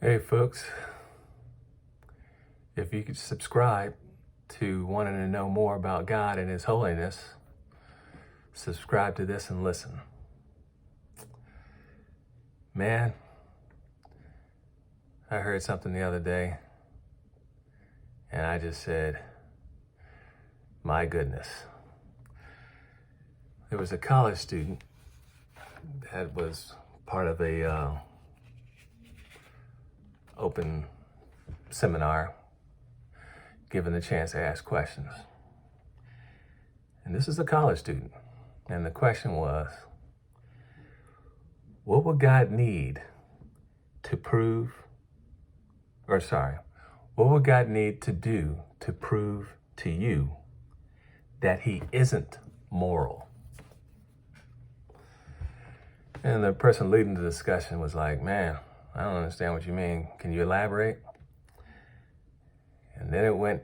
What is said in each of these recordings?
Hey folks, if you could subscribe to wanting to know more about God and His holiness, subscribe to this and listen. Man, I heard something the other day and I just said, my goodness. There was a college student that was part of a open seminar, given the chance to ask questions. And this is a college student. And the question was, what would God need to what would God need to do to prove to you that He isn't moral? And the person leading the discussion was like, man, I don't understand what you mean. Can you elaborate? And then it went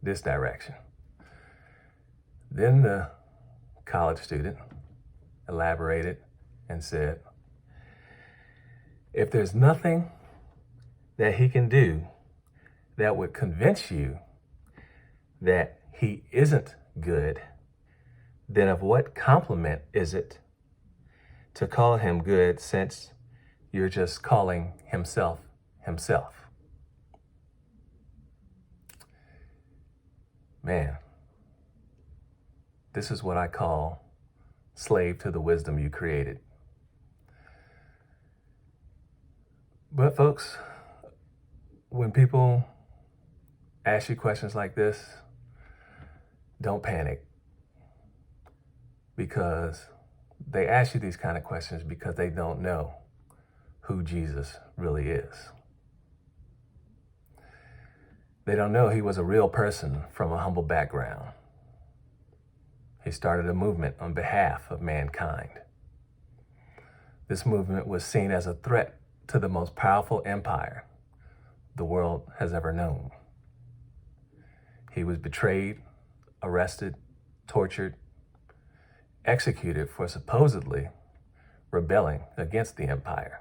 this direction. Then the college student elaborated and said, if there's nothing that He can do that would convince you that He isn't good, then of what compliment is it to call Him good, since you're just calling Himself Himself? Man, this is what I call slave to the wisdom you created. But folks, when people ask you questions like this, don't panic, because they ask you these kind of questions because they don't know who Jesus really is. They don't know He was a real person from a humble background. He started a movement on behalf of mankind. This movement was seen as a threat to the most powerful empire the world has ever known. He was betrayed, arrested, tortured, executed for supposedly rebelling against the empire.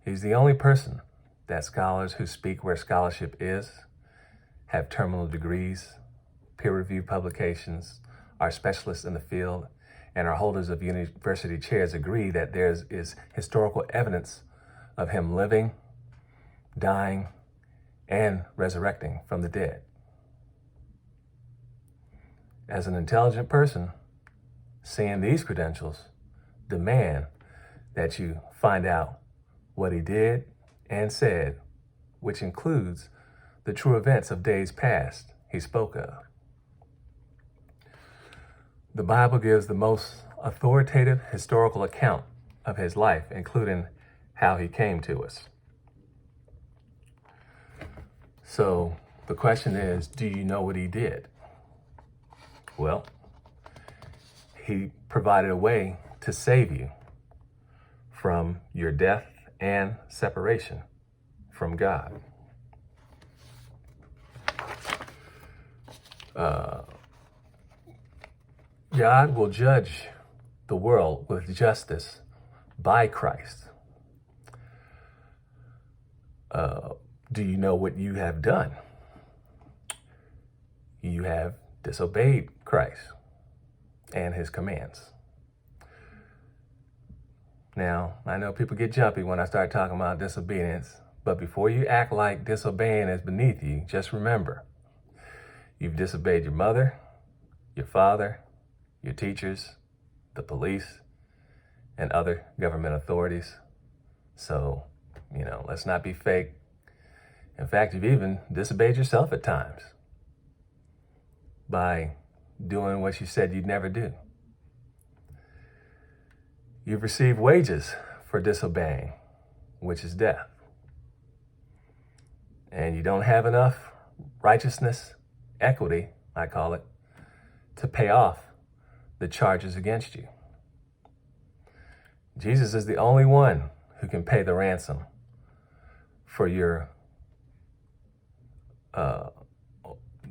He's the only person that scholars who speak where scholarship is, have terminal degrees, peer-reviewed publications, are specialists in the field, and are holders of university chairs agree that there is historical evidence of Him living, dying, and resurrecting from the dead. As an intelligent person, seeing these credentials demand that you find out what He did and said, which includes the true events of days past He spoke of. The Bible gives the most authoritative historical account of His life, including how He came to us. So the question is, do you know what He did? Well, He provided a way to save you from your death and separation from God. God will judge the world with justice by Christ. Do you know what you have done? You have disobeyed Christ and His commands. Now, I know people get jumpy when I start talking about disobedience, but before you act like disobeying is beneath you, just remember, you've disobeyed your mother, your father, your teachers, the police, and other government authorities. So, let's not be fake. In fact, you've even disobeyed yourself at times by doing what you said you'd never do. You've received wages for disobeying, which is death. And you don't have enough righteousness, equity, I call it, to pay off the charges against you. Jesus is the only one who can pay the ransom for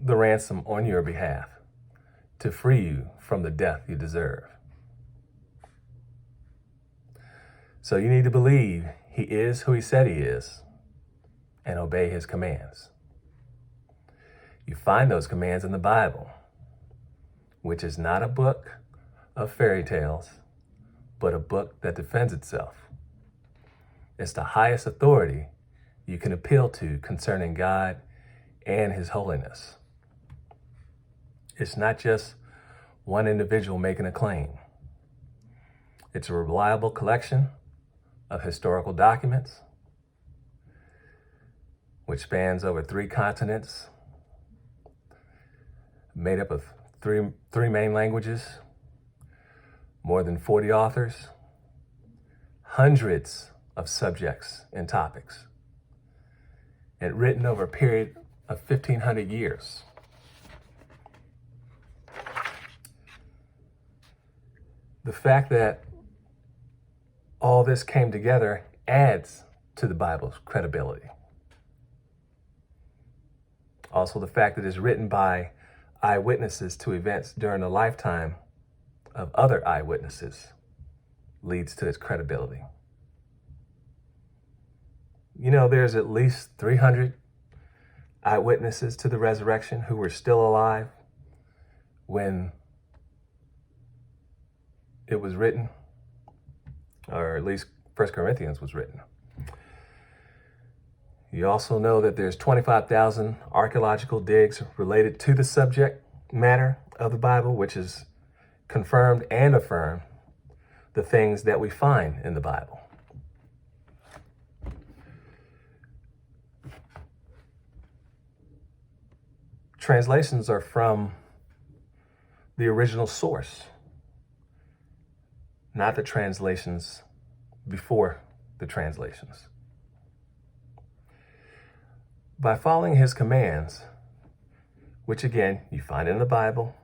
the ransom on your behalf to free you from the death you deserve. So you need to believe He He is who he said he is, and obey his commands. You find those commands in the Bible, which is not a book of fairy tales, but a book that defends itself. It's the highest authority you can appeal to concerning God and his holiness. It's not just one individual making a claim. It's a reliable collection of historical documents which spans over 3 continents, made up of three main languages, more than 40 authors, hundreds of subjects and topics, and written over a period of 1,500 years. The fact that all this came together adds to the Bible's credibility. Also, the fact that it's written by eyewitnesses to events during the lifetime of other eyewitnesses leads to its credibility. You know, there's at least 300 eyewitnesses to the resurrection who were still alive when it was written, or at least 1 Corinthians was written. You also know that there's 25,000 archaeological digs related to the subject matter of the Bible, which is confirmed and affirmed the things that we find in the Bible. Translations are from the original source, not the translations before the translations. By following his commands, which again, you find in the Bible,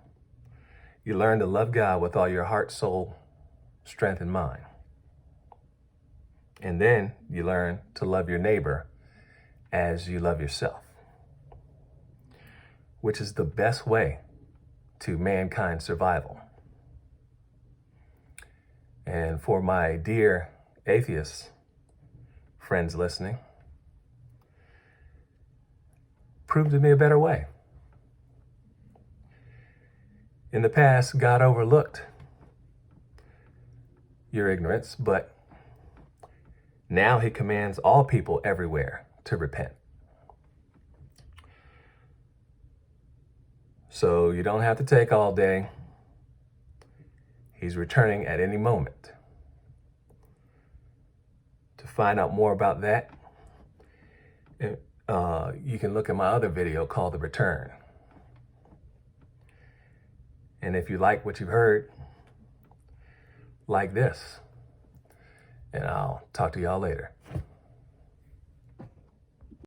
you learn to love God with all your heart, soul, strength, and mind. And then you learn to love your neighbor as you love yourself, which is the best way to mankind's survival. And for my dear atheist friends listening, prove to me a better way. In the past, God overlooked your ignorance, but now he commands all people everywhere to repent. So you don't have to take all day. He's returning at any moment. To find out more about that, you can look at my other video called The Return. And if you like what you've heard, like this. And I'll talk to y'all later.